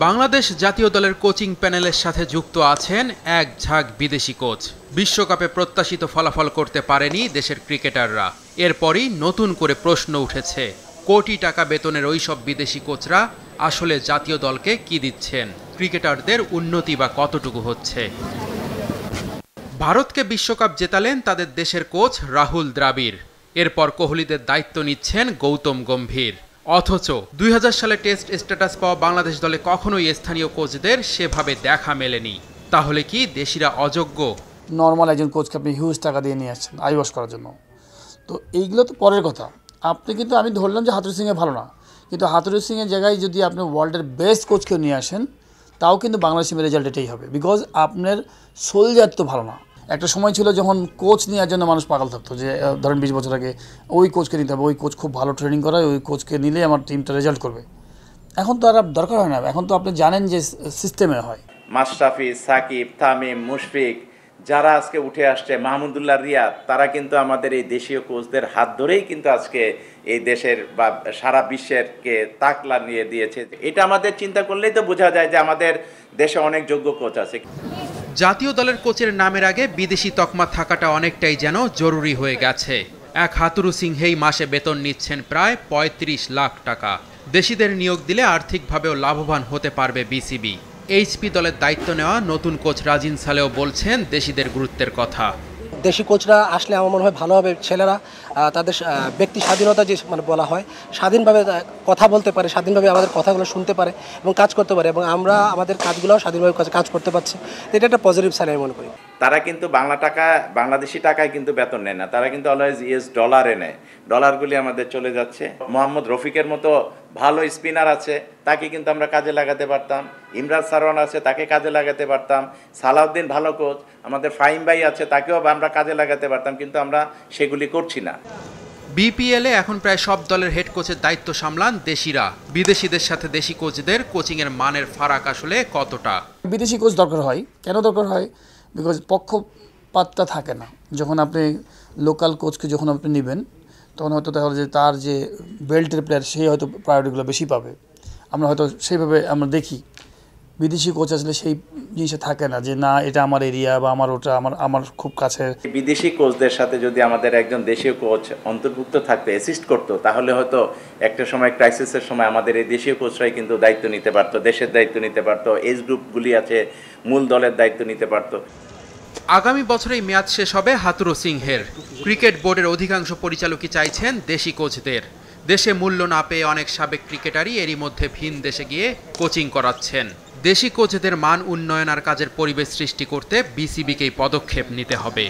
বাংলাদেশ জাতীয় দলের কোচিং প্যানেলের সাথে যুক্ত আছেন এক ঝাঁক বিদেশি কোচ। বিশ্বকাপে প্রত্যাশিত ফলাফল করতে পারেনি দেশের ক্রিকেটাররা। এরপরই নতুন করে প্রশ্ন উঠেছে, কোটি টাকা বেতনের ওইসব বিদেশি কোচরা আসলে জাতীয় দলকে কি দিচ্ছেন? ক্রিকেটারদের উন্নতি বা কতটুকু হচ্ছে? ভারতকে বিশ্বকাপ জেতালেন তাদের দেশের কোচ রাহুল দ্রাবিড়। এরপর কোহলিদের দায়িত্ব নিচ্ছেন গৌতম গম্ভীর। অথচ 2000 সালে টেস্ট স্ট্যাটাস পাওয়া বাংলাদেশ দলে কখনোই স্থানীয় কোচদের সেভাবে দেখা মেলেনি। তাহলে কি দেশিরা অযোগ্য? নর্মাল একজন কোচকে আপনি হিউজ টাকা দিয়ে নিয়ে আসছেন আইওয়াশ করার জন্য, তো এইগুলো তো পরের কথা। আপনি কিন্তু আমি ধরলাম যে হাতুড়ি সিংয়ে ভালো না, কিন্তু হাতুড়ি সিংয়ের জায়গায় যদি আপনি ওয়ার্ল্ডের বেস্ট কোচকেও নিয়ে আসেন তাও কিন্তু বাংলাদেশ টিমের রেজাল্ট এটাই হবে, বিকজ আপনার সোলজার তো ভালো না। একটা সময় ছিল যখন কোচ নেওয়ার জন্য মানুষ পাগল থাকতো, যে ধরেন 20 বছর আগে ওই কোচকে নিতে হবে, ওই কোচ খুব ভালো ট্রেনিং করায়, ওই কোচকে নিলে আমার টিমটা রেজাল্ট করবে। এখন তো আর দরকার হয় না, এখন তো আপনি জানেন যে সিস্টেমে হয়। মাশরাফি, সাকিব, তামিম, মুশফিক যারা আজকে উঠে আসছে, মাহমুদুল্লাহ রিয়াদ, তারা কিন্তু আমাদের এই দেশীয় কোচদের হাত ধরেই কিন্তু আজকে এই দেশের বা সারা বিশ্বেরকে তাকলা নিয়ে দিয়েছে। এটা আমাদের চিন্তা করলেই তো বোঝা যায় যে আমাদের দেশে অনেক যোগ্য কোচ আছে। জাতীয় দলের কোচের নামের আগে বিদেশি তকমা থাকাটা অনেকটাই যেন জরুরি হয়ে গেছে। এক হাতুরু সিংহেই মাসে বেতন নিচ্ছেন প্রায় 35 লাখ টাকা। দেশিদের নিয়োগ দিলে আর্থিকভাবেও লাভবান হতে পারবে বিসিবি। এইচপি দলের দায়িত্ব নেওয়া নতুন কোচ রাজিন সালেও বলছেন দেশিদের গুরুত্বের কথা। দেশি কোচরা আসলে আমার মনে হয় ভালো হবে। ছেলেরা তাদের ব্যক্তি স্বাধীনতা যে মানে বলা হয়, স্বাধীনভাবে কথা বলতে পারে, স্বাধীনভাবে আমাদের কথাগুলো শুনতে পারে এবং কাজ করতে পারে, এবং আমরা আমাদের কাজগুলোও স্বাধীনভাবে কাজ করতে পারছি। এটা একটা পজিটিভ সাইন আমি মনে করি। তারা কিন্তু বাংলাদেশি টাকায় কিন্তু বেতন নেয় না, তারা কিন্তু অলওয়েজ ইউএস ডলারে নেয়। ডলারগুলি আমাদের চলে যাচ্ছে। মোহাম্মদ রফিকের মতো ভালো স্পিনার আছে, তাকে কিন্তু আমরা কাজে লাগাতে পারতাম। ইমরান সারওয়ান আছে, তাকে কাজে লাগাতে পারতাম। সালাউদ্দিন ভালো কোচ, আমাদের ফাহিম ভাই আছে, তাকেও আমরা কাজে লাগাতে পারতাম, কিন্তু আমরা সেগুলি করছি না। বিপিএলে এখন প্রায় সব দলের হেড কোচের দায়িত্ব সামলান দেশিরা। বিদেশিদের সাথে দেশি কোচদের কোচিংয়ের মানের ফারাক আসলে কতটা? বিদেশি কোচ দরকার হয়। কেন দরকার হয়? বিকজ পক্ষপাতটা থাকে না। যখন আপনি লোকাল কোচকে যখন আপনি নেবেন, তখন হয়তো তাহলে যে তার যে বেল্টের প্লেয়ার সে হয়তো প্রায়োরিটিগুলো বেশি পাবে। আমরা হয়তো সেইভাবে আমরা দেখি। বিদেশি কোচ আসলে সেই জিনিসটা থাকে না, যে না এটা আমার এরিয়া বা আমার ওটা আমার খুব কাছের। বিদেশি কোচদের সাথে যদি আমাদের একজন দেশীয় কোচ অন্তর্ভুক্ত থাকতো, অ্যাসিস্ট করতো, তাহলে হয়তো একটা সময় ক্রাইসিসের সময় আমাদের এই দেশীয় কোচরাই কিন্তু দায়িত্ব নিতে পারতো, দেশের দায়িত্ব নিতে পারতো, এজ গ্রুপগুলি আছে মূল দলের দায়িত্ব নিতে পারতো। আগামী বছরেই মেয়াদ শেষ হবে হাতুরু সিংহের। ক্রিকেট বোর্ডের অধিকাংশ পরিচালকই চাইছেন দেশি কোচদের। দেশে মূল্য না পেয়ে অনেক সাবেক ক্রিকেটারই এরই মধ্যে ভিন দেশে গিয়ে কোচিং করাচ্ছেন। দেশি কোচদের মান উন্নয়ন আর কাজের পরিবেশ সৃষ্টি করতে বিসিবিকেই পদক্ষেপ নিতে হবে।